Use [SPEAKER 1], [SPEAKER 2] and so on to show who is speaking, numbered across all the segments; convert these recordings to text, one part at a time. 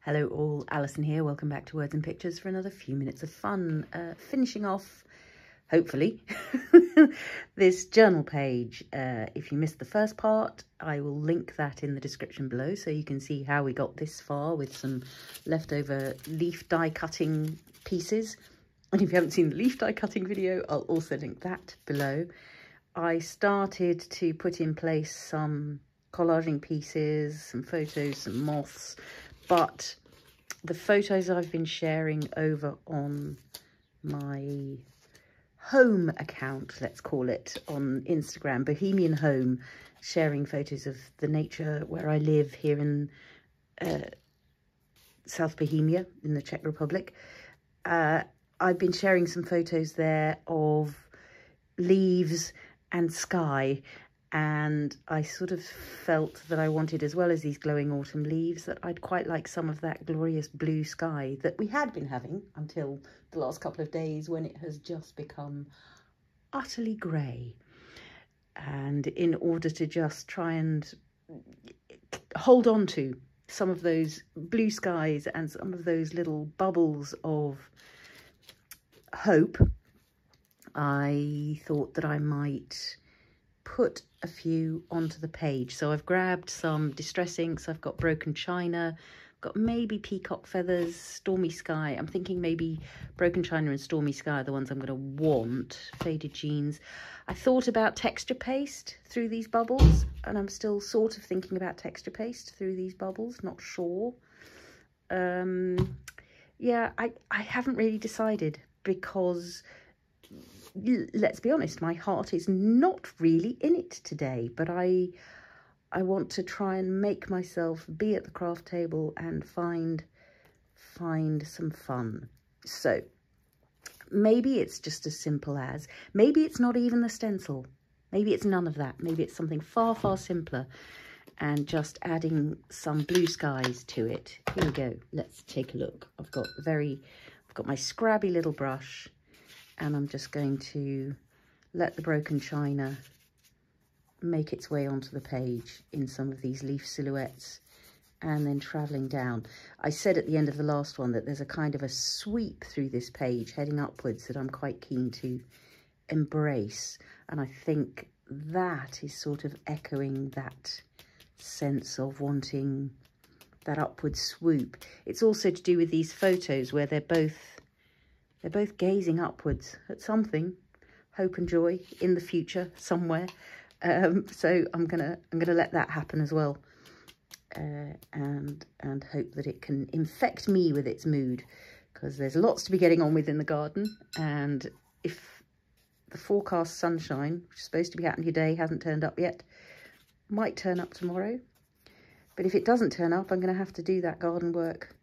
[SPEAKER 1] Hello all, Alison here. Welcome back to Words and Pictures for another few minutes of fun. Finishing off, hopefully, this journal page. If you missed the first part, I will link that in the description below so you can see how we got this far with some leftover leaf die cutting pieces. And if you haven't seen the leaf die cutting video, I'll also link that below. I started to put in place some collaging pieces, some photos, some moths, but the photos I've been sharing over on my home account, let's call it, on Instagram, Bohemian Home, sharing photos of the nature where I live here in South Bohemia in the Czech Republic. I've been sharing some photos there of leaves and sky, and I sort of felt that I wanted, as well as these glowing autumn leaves, that I'd quite like some of that glorious blue sky that we had been having until the last couple of days, when it has just become utterly grey. And in order to just try and hold on to some of those blue skies and some of those little bubbles of hope, I thought that I might put a few onto the page. So I've grabbed some distress inks, I've got broken china, got maybe peacock feathers, stormy sky. I'm thinking maybe broken china and stormy sky are the ones I'm going to want. Faded jeans. I thought about texture paste through these bubbles, and I'm still sort of thinking about texture paste through these bubbles, not sure. Yeah, I haven't really decided, because let's be honest, my heart is not really in it today, but I want to try and make myself be at the craft table and find some fun. So maybe it's just as simple as, maybe it's not even the stencil, maybe it's none of that, maybe it's something far, far simpler, and just adding some blue skies to it. Here we go, let's take a look. I've got my scrabby little brush, and I'm just going to let the broken china make its way onto the page in some of these leaf silhouettes, and then travelling down. I said at the end of the last one that there's a kind of a sweep through this page heading upwards that I'm quite keen to embrace, and I think that is sort of echoing that sense of wanting that upward swoop. It's also to do with these photos where they're both gazing upwards at something, hope and joy in the future somewhere. So I'm gonna let that happen as well, and hope that it can infect me with its mood, because there's lots to be getting on with in the garden. And if the forecast sunshine, which is supposed to be out in your day, hasn't turned up yet, might turn up tomorrow. But if it doesn't turn up, I'm going to have to do that garden work,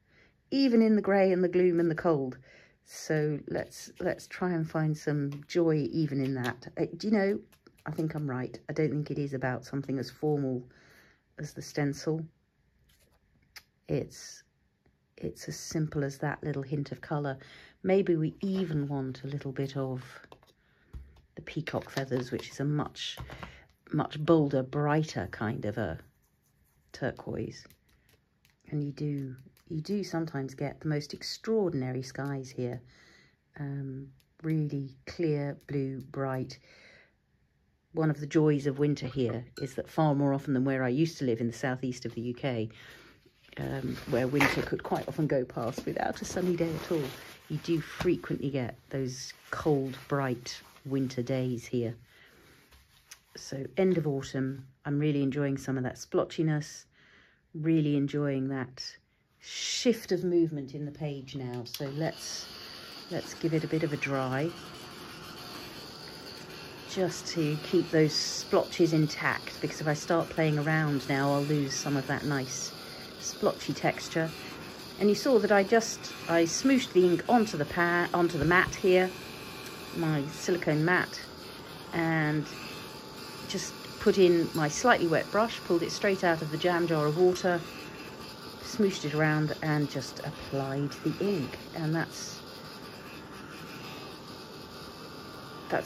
[SPEAKER 1] even in the grey and the gloom and the cold. So let's try and find some joy even in that. Do you know, I think I'm right. I don't think it is about something as formal as the stencil. It's as simple as that little hint of colour. Maybe we even want a little bit of the peacock feathers, which is a much bolder, brighter kind of a turquoise. And you do sometimes get the most extraordinary skies here. Really clear, blue, bright. One of the joys of winter here is that far more often than where I used to live in the southeast of the UK, where winter could quite often go past without a sunny day at all, you do frequently get those cold, bright winter days here. So end of autumn, I'm really enjoying some of that splotchiness, really enjoying that shift of movement in the page now. So let's give it a bit of a dry, just to keep those splotches intact, because if I start playing around now, I'll lose some of that nice splotchy texture. And you saw that I smooshed the ink onto the mat here, my silicone mat, and just put in my slightly wet brush, pulled it straight out of the jam jar of water, smooshed it around, and just applied the ink. And that's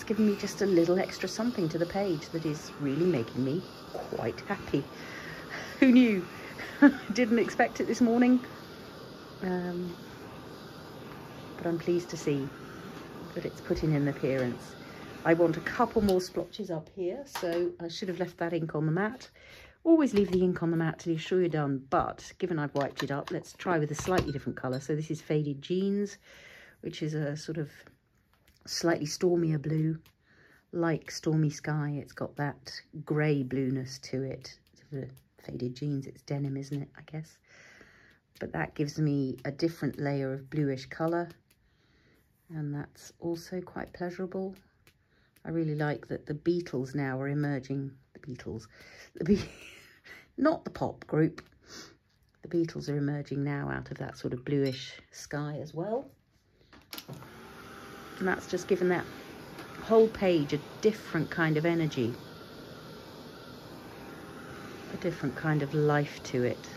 [SPEAKER 1] given me just a little extra something to the page that is really making me quite happy. Who knew? Didn't expect it this morning. but I'm pleased to see that it's putting in an appearance. I want a couple more splotches up here, so I should have left that ink on the mat. Always leave the ink on the mat till you're sure you're done, but given I've wiped it up, let's try with a slightly different colour. So this is Faded Jeans, which is a sort of slightly stormier blue, like Stormy Sky. It's got that grey blueness to it. Faded Jeans, it's denim, isn't it, I guess? But that gives me a different layer of bluish colour, and that's also quite pleasurable. I really like that the Beatles now are emerging. The Beatles, not the pop group. The Beatles are emerging now out of that sort of bluish sky as well. And that's just given that whole page a different kind of energy, a different kind of life to it.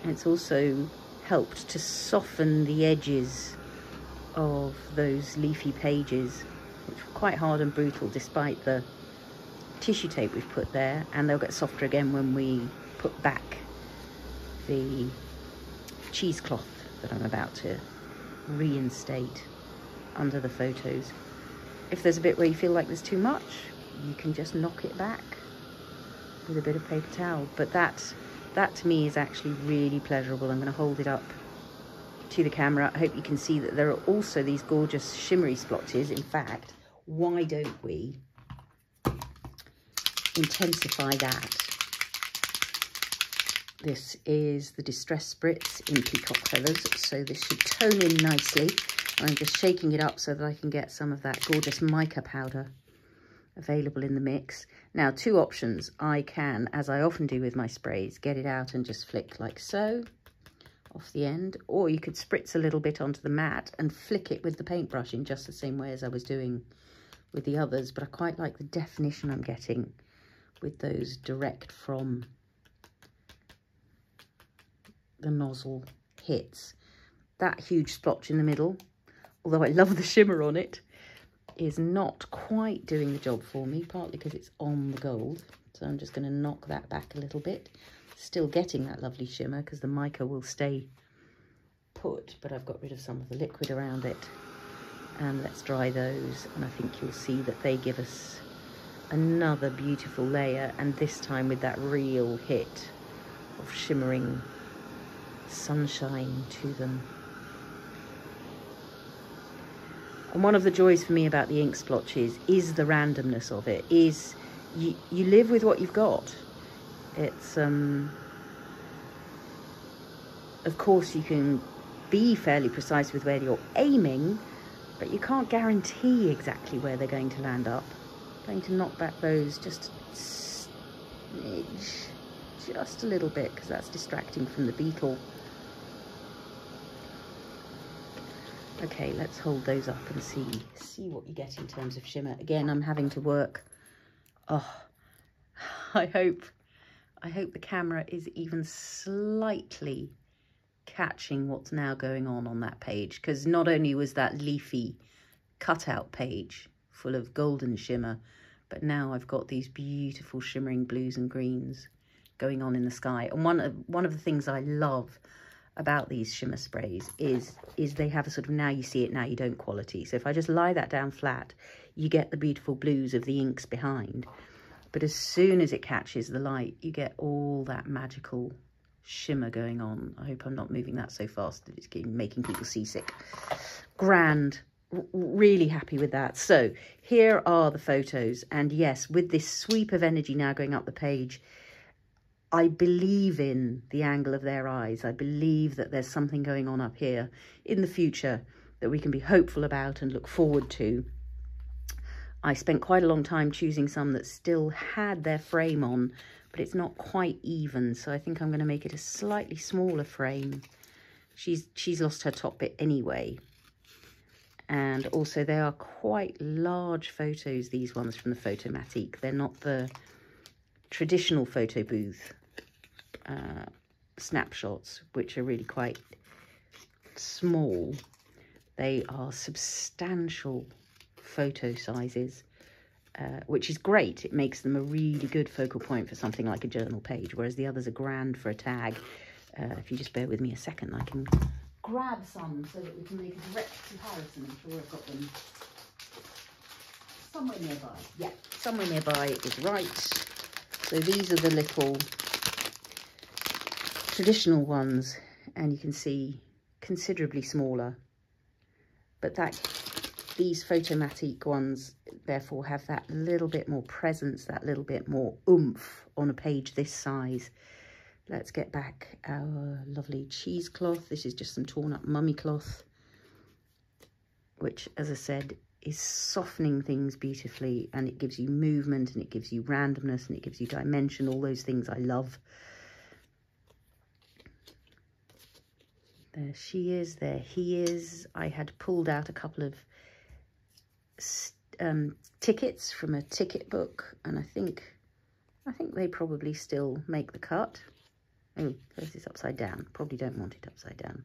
[SPEAKER 1] And it's also helped to soften the edges of those leafy pages, which were quite hard and brutal despite the tissue tape we've put there, and they'll get softer again when we put back the cheesecloth that I'm about to reinstate under the photos. If there's a bit where you feel like there's too much, you can just knock it back with a bit of paper towel. But that to me is actually really pleasurable. I'm going to hold it up to the camera. I hope you can see that there are also these gorgeous shimmery splotches. In fact, why don't we intensify that? This is the Distress Spritz in Peacock Feathers, so this should tone in nicely. I'm just shaking it up so that I can get some of that gorgeous mica powder available in the mix. Now, two options. I can, as I often do with my sprays, get it out and just flick like so off the end, or you could spritz a little bit onto the mat and flick it with the paintbrush in just the same way as I was doing with the others. But I quite like the definition I'm getting with those direct from the nozzle hits. That huge splotch in the middle, although I love the shimmer on it, is not quite doing the job for me, partly because it's on the gold. So I'm just going to knock that back a little bit. Still getting that lovely shimmer because the mica will stay put, but I've got rid of some of the liquid around it. And let's dry those, and I think you'll see that they give us another beautiful layer, and this time with that real hit of shimmering sunshine to them. And one of the joys for me about the ink splotches is the randomness of it, is you live with what you've got. It's, of course you can be fairly precise with where you're aiming, but you can't guarantee exactly where they're going to land up. I'm going to knock back those just a smidge, just a little bit, because that's distracting from the beetle. Okay, let's hold those up and see what you get in terms of shimmer. Again, I'm having to work. Oh, I hope the camera is even slightly catching what's now going on that page, because not only was that leafy cutout page full of golden shimmer, but now I've got these beautiful shimmering blues and greens going on in the sky. And one of the things I love about these shimmer sprays is they have a sort of now you see it, now you don't quality. So if I just lie that down flat, you get the beautiful blues of the inks behind. But as soon as it catches the light, you get all that magical shimmer going on. I hope I'm not moving that so fast that it's making people seasick. Grand. Really happy with that. So here are the photos. And yes, with this sweep of energy now going up the page, I believe in the angle of their eyes. I believe that there's something going on up here in the future that we can be hopeful about and look forward to. I spent quite a long time choosing some that still had their frame on, but it's not quite even. So I think I'm going to make it a slightly smaller frame. She's lost her top bit anyway. And also they are quite large photos, these ones from the Photomatic. They're not the traditional Photobooth snapshots, which are really quite small. They are substantial photo sizes, which is great. It makes them a really good focal point for something like a journal page, whereas the others are grand for a tag. If you just bear with me a second, I can grab some so that we can make a direct comparison. I'm sure I've got them somewhere nearby. Yeah, somewhere nearby is right. So these are the little traditional ones, and you can see considerably smaller. But these Photomatic ones therefore have that little bit more presence, that little bit more oomph on a page this size. Let's get back our lovely cheesecloth. This is just some torn up mummy cloth, which, as I said, is softening things beautifully, and it gives you movement, and it gives you randomness, and it gives you dimension, all those things I love. There she is, there he is. I had pulled out a couple of tickets from a ticket book, and I think they probably still make the cut. Oh, there's this upside down. Probably don't want it upside down.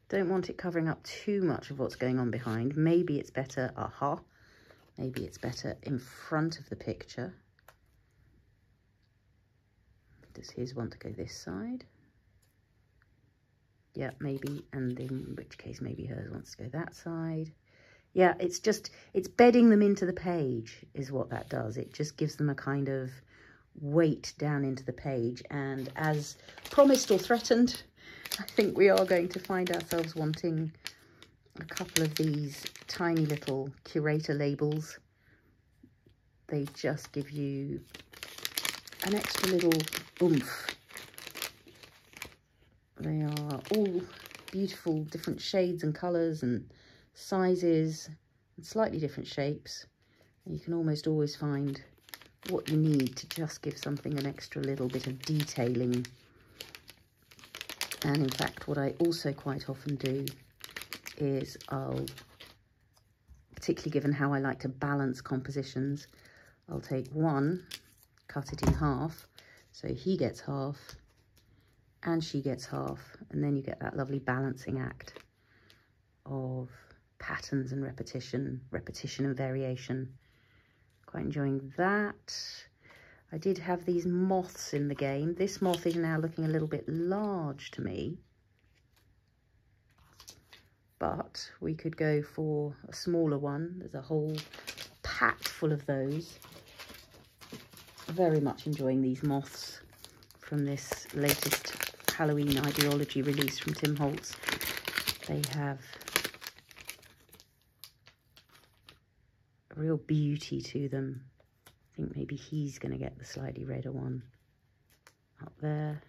[SPEAKER 1] Don't want it covering up too much of what's going on behind. Maybe it's better, maybe it's better in front of the picture. Does his want to go this side? Yeah, maybe, and in which case maybe hers wants to go that side. Yeah, it's bedding them into the page is what that does. It just gives them a kind of weight down into the page, and as promised or threatened, I think we are going to find ourselves wanting a couple of these tiny little Curator labels. They just give you an extra little oomph. They are all beautiful, different shades and colours and sizes and slightly different shapes. And you can almost always find what you need to just give something an extra little bit of detailing. And in fact, what I also quite often do is I'll, particularly given how I like to balance compositions, I'll take one, cut it in half, so he gets half and she gets half, and then you get that lovely balancing act of patterns and repetition and variation. Quite enjoying that. I did have these moths in the game. This moth is now looking a little bit large to me, but we could go for a smaller one. There's a whole pack full of those. Very much enjoying these moths from this latest Halloween Idea-ology release from Tim Holtz. They have a real beauty to them. I think maybe he's going to get the slightly redder one up there.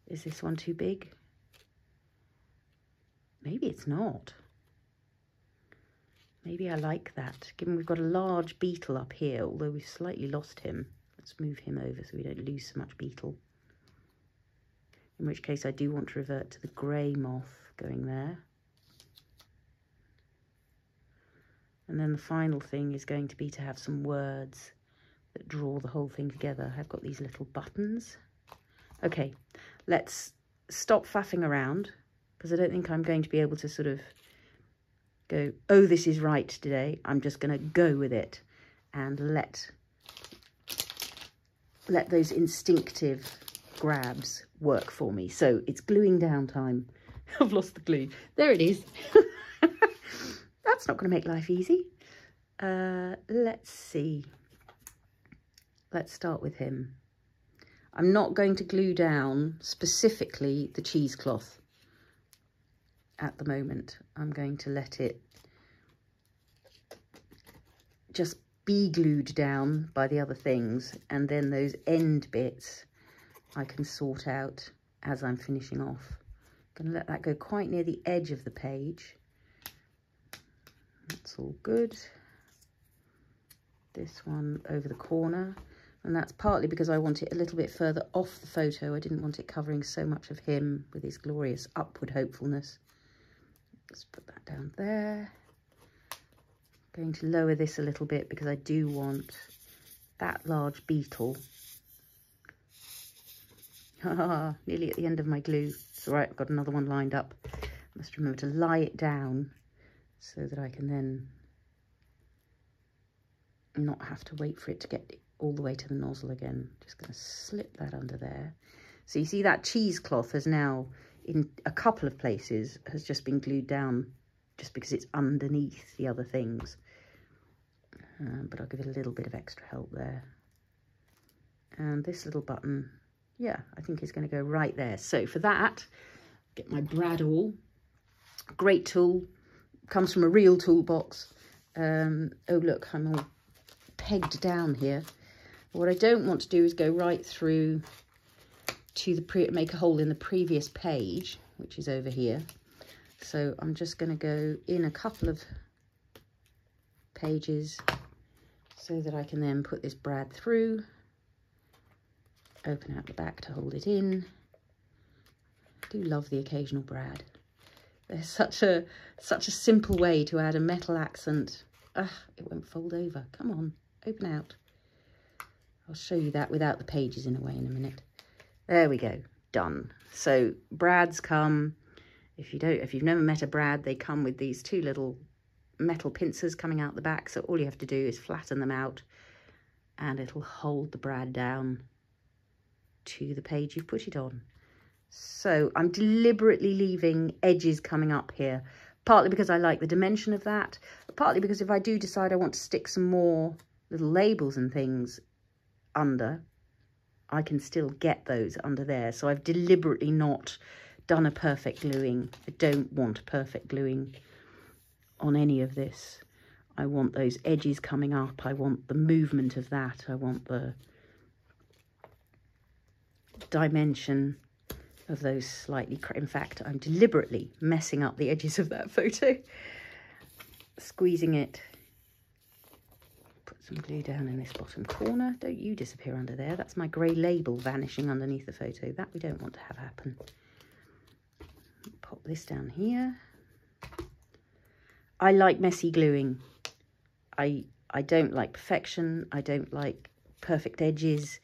[SPEAKER 1] Is this one too big? Maybe it's not. Maybe I like that, given we've got a large beetle up here, although we've slightly lost him. Let's move him over so we don't lose so much beetle. In which case I do want to revert to the grey moth going there. And then the final thing is going to be to have some words that draw the whole thing together. I've got these little buttons. Okay, let's stop faffing around, because I don't think I'm going to be able to sort of go, oh, this is right today. I'm just going to go with it and let those instinctive grabs work for me. So it's gluing down time. I've lost the glue. There it is. That's not going to make life easy. Let's see. Let's start with him. I'm not going to glue down specifically the cheesecloth at the moment. I'm going to let it just be glued down by the other things, and then those end bits I can sort out as I'm finishing off. I'm going to let that go quite near the edge of the page. That's all good. This one over the corner, and that's partly because I want it a little bit further off the photo. I didn't want it covering so much of him with his glorious upward hopefulness. Let's put that down there. I'm going to lower this a little bit because I do want that large beetle. Nearly at the end of my glue. It's all right, I've got another one lined up. Must remember to lie it down so that I can then not have to wait for it to get all the way to the nozzle again. Just going to slip that under there. So you see that cheesecloth has now, in a couple of places, has just been glued down just because it's underneath the other things. But I'll give it a little bit of extra help there. And this little button, yeah, I think is going to go right there. So for that, get my brad awl. Great tool, comes from a real toolbox. Oh look, I'm all pegged down here. What I don't want to do is go right through to make a hole in the previous page, which is over here. So I'm just going to go in a couple of pages so that I can then put this brad through, open out the back to hold it in. I do love the occasional brad. There's such a simple way to add a metal accent. Ah, it won't fold over. Come on, open out. I'll show you that without the pages in a way in a minute. There we go, done. So brads come, if you've never met a brad, they come with these two little metal pincers coming out the back. So all you have to do is flatten them out and it'll hold the brad down to the page you've put it on. So I'm deliberately leaving edges coming up here, partly because I like the dimension of that, partly because if I do decide I want to stick some more little labels and things under, I can still get those under there. So I've deliberately not done a perfect gluing. I don't want a perfect gluing on any of this. I want those edges coming up. I want the movement of that. I want the dimension of those slightly, in fact, I'm deliberately messing up the edges of that photo, squeezing it, put some glue down in this bottom corner. Don't you disappear under there. That's my grey label vanishing underneath the photo. That we don't want to have happen. Pop this down here. I like messy gluing. I don't like perfection. I don't like perfect edges.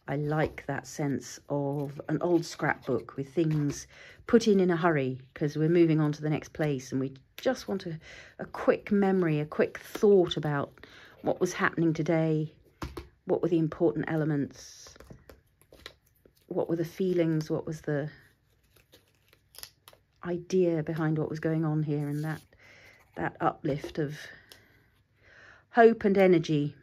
[SPEAKER 1] I like that sense of an old scrapbook with things put in a hurry because we're moving on to the next place and we just want a quick memory, a quick thought about what was happening today, what were the important elements, what were the feelings, what was the idea behind what was going on here, and that uplift of hope and energy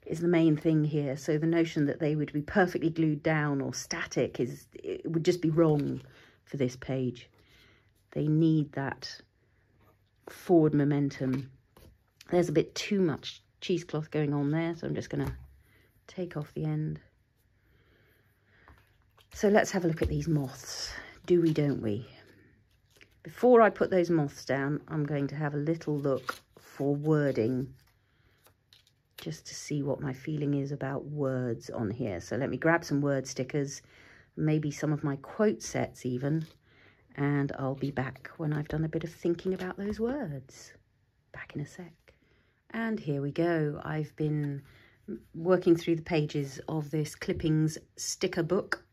[SPEAKER 1] is the main thing here. So the notion that they would be perfectly glued down or static it would just be wrong for this page. They need that forward momentum. There's a bit too much cheesecloth going on there, so I'm just going to take off the end. So let's have a look at these moths. Do we, don't we? Before I put those moths down, I'm going to have a little look for wording, just to see what my feeling is about words on here. So let me grab some word stickers, maybe some of my quote sets even, and I'll be back when I've done a bit of thinking about those words. Back in a sec. And here we go. I've been working through the pages of this clippings sticker book,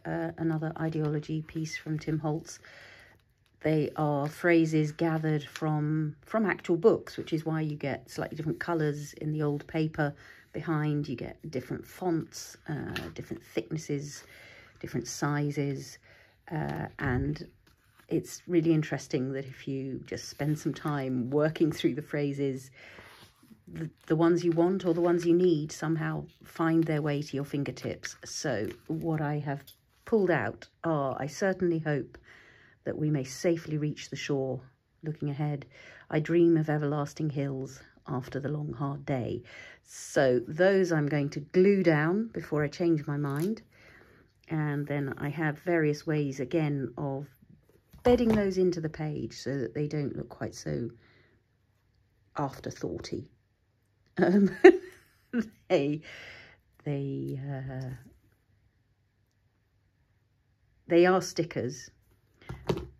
[SPEAKER 1] another Idea-ology piece from Tim Holtz. They are phrases gathered from actual books, which is why you get slightly different colours in the old paper behind. You get different fonts, different thicknesses, different sizes. And it's really interesting that if you just spend some time working through the phrases, the ones you want or the ones you need somehow find their way to your fingertips. So what I have pulled out are, I certainly hope that we may safely reach the shore. Looking ahead, I dream of everlasting hills after the long hard day. So those I'm going to glue down before I change my mind. And then I have various ways again of bedding those into the page so that they don't look quite so afterthoughty. They are stickers,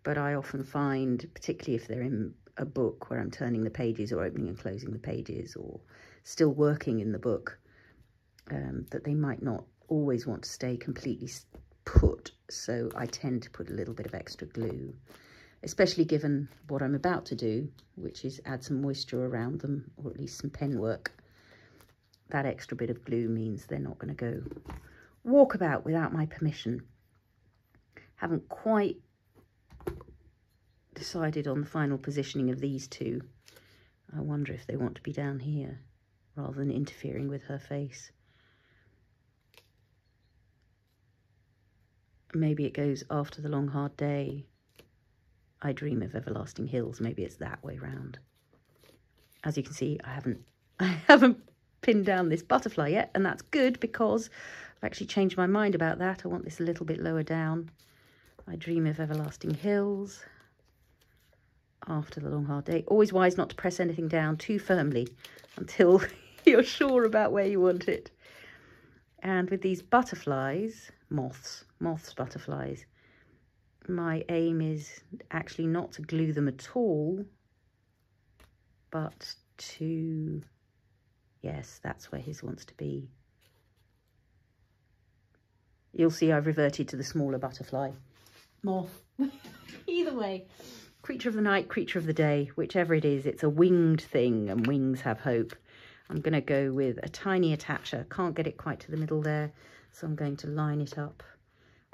[SPEAKER 1] but I often find, particularly if they're in a book where I'm turning the pages or opening and closing the pages or still working in the book, that they might not always want to stay completely put. So I tend to put a little bit of extra glue, especially given what I'm about to do, which is add some moisture around them, or at least some pen work. That extra bit of glue means they're not going to go walk about without my permission. Haven't quite decided on the final positioning of these two. I wonder if they want to be down here rather than interfering with her face. Maybe it goes after the long hard day, I dream of everlasting hills. Maybe it's that way round. As you can see, I haven't pinned down this butterfly yet, and that's good because I've actually changed my mind about that. I want this a little bit lower down. I dream of everlasting hills after the long hard day. Always wise not to press anything down too firmly until you're sure about where you want it. And with these butterflies, moths butterflies, my aim is actually not to glue them at all, but to, yes, that's where his wants to be. You'll see I've reverted to the smaller butterfly. Moth. Either way. Creature of the night, creature of the day, whichever it is, it's a winged thing and wings have hope. I'm going to go with a tiny attacher. Can't get it quite to the middle there, so I'm going to line it up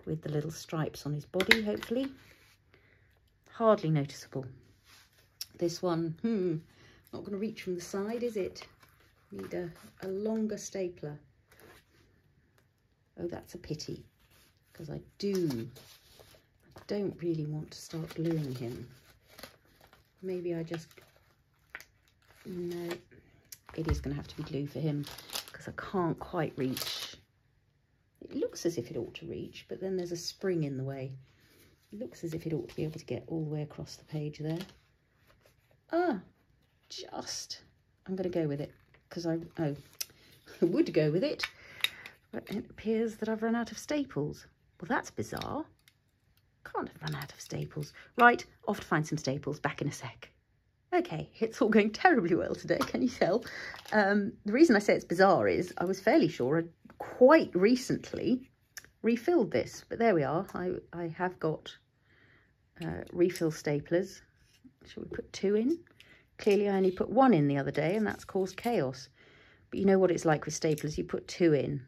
[SPEAKER 1] with the little stripes on his body, hopefully. Hardly noticeable. This one, not going to reach from the side, is it? Need a longer stapler. Oh, that's a pity, because I don't really want to start gluing him. Maybe I just, no, it is going to have to be glue for him, because I can't quite reach. It looks as if it ought to reach, but then there's a spring in the way. It looks as if it ought to be able to get all the way across the page there. Ah, just, I'm going to go with it, because I would go with it, but it appears that I've run out of staples. Well, that's bizarre. Can't have run out of staples. Right, off to find some staples, back in a sec. Okay, it's all going terribly well today, can you tell? The reason I say it's bizarre is I was fairly sure I'd quite recently refilled this, but there we are. I have got refill staplers. Shall we put 2 in? Clearly I only put 1 in the other day, and that's caused chaos. But you know what it's like with staplers. You put 2 in,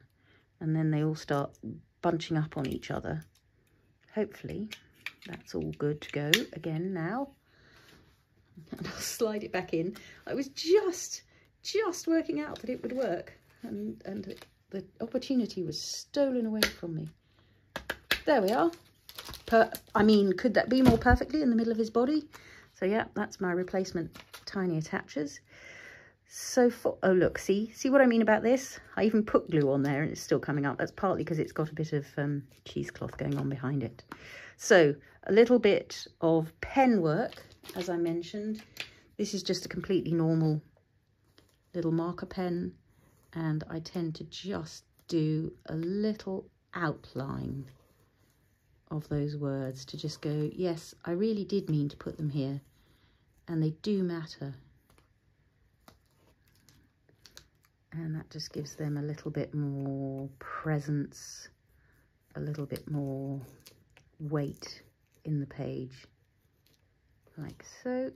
[SPEAKER 1] and then they all start bunching up on each other. Hopefully that's all good to go again now. And I'll slide it back in. I was just working out that it would work, and the opportunity was stolen away from me. There we are. I mean, could that be more perfectly in the middle of his body? So yeah, that's my replacement tiny attachers. So for, oh look, see what I mean about this? I even put glue on there and it's still coming up. That's partly because it's got a bit of cheesecloth going on behind it. So a little bit of pen work, as I mentioned. This is just a completely normal little marker pen, and I tend to just do a little outline of those words to just go, yes, I really did mean to put them here, and they do matter. And that just gives them a little bit more presence, a little bit more weight in the page, like so,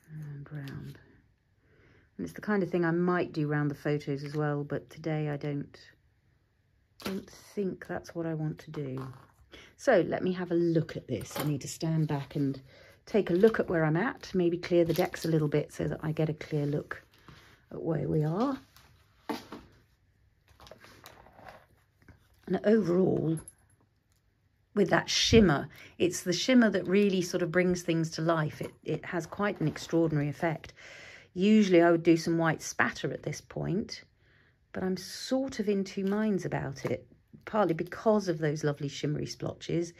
[SPEAKER 1] and round. And it's the kind of thing I might do round the photos as well, but today I don't think that's what I want to do. So let me have a look at this. I need to stand back and take a look at where I'm at, maybe clear the decks a little bit so that I get a clear look at where we are. And overall, with that shimmer, it's the shimmer that really sort of brings things to life. It has quite an extraordinary effect. Usually I would do some white spatter at this point, but I'm sort of in 2 minds about it, partly because of those lovely shimmery splotches,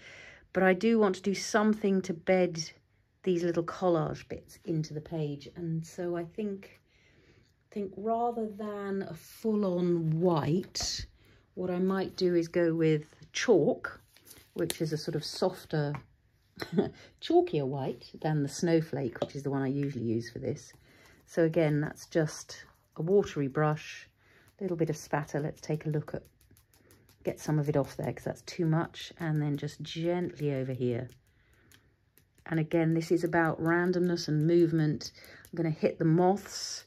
[SPEAKER 1] but I do want to do something to bed these little collage bits into the page. And so I think rather than a full-on white, what I might do is go with chalk, which is a sort of softer, chalkier white than the snowflake, which is the one I usually use for this. So again, that's just a watery brush, a little bit of spatter. Let's take a look at, get some of it off there because that's too much, and then just gently over here. And again, this is about randomness and movement. I'm going to hit the moths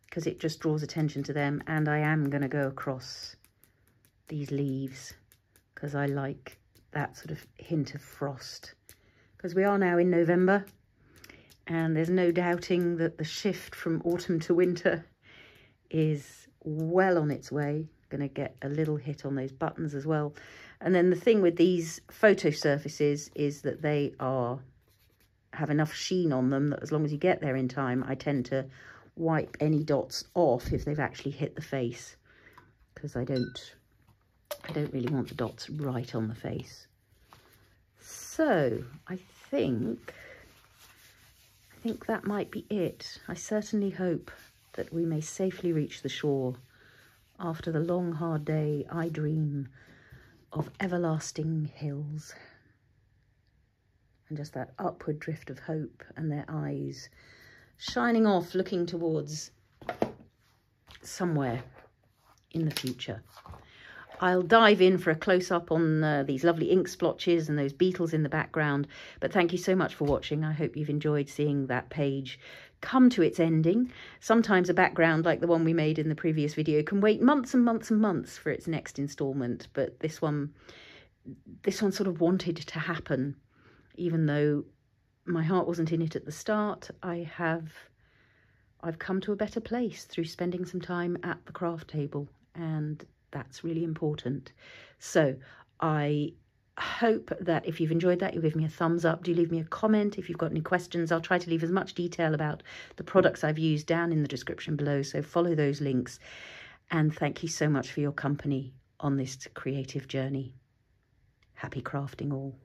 [SPEAKER 1] because it just draws attention to them, and I am going to go across these leaves because I like that sort of hint of frost. Because we are now in November, and there's no doubting that the shift from autumn to winter is well on its way. Going to get a little hit on those buttons as well. And then the thing with these photo surfaces is that they have enough sheen on them that as long as you get there in time, I tend to wipe any dots off if they've actually hit the face, because I don't really want the dots right on the face. So I think that might be it. I certainly hope that we may safely reach the shore. After the long, hard day, I dream of everlasting hills. And just that upward drift of hope, and their eyes shining off, looking towards somewhere in the future. I'll dive in for a close-up on these lovely ink splotches and those beetles in the background. But thank you so much for watching. I hope you've enjoyed seeing that page come to its ending. Sometimes a background like the one we made in the previous video can wait months and months and months for its next instalment. But this one sort of wanted to happen. Even though my heart wasn't in it at the start, I've come to a better place through spending some time at the craft table, and that's really important. So I hope that if you've enjoyed that, you'll give me a thumbs up. Do leave me a comment if you've got any questions. I'll try to leave as much detail about the products I've used down in the description below, so follow those links. And thank you so much for your company on this creative journey. Happy crafting all.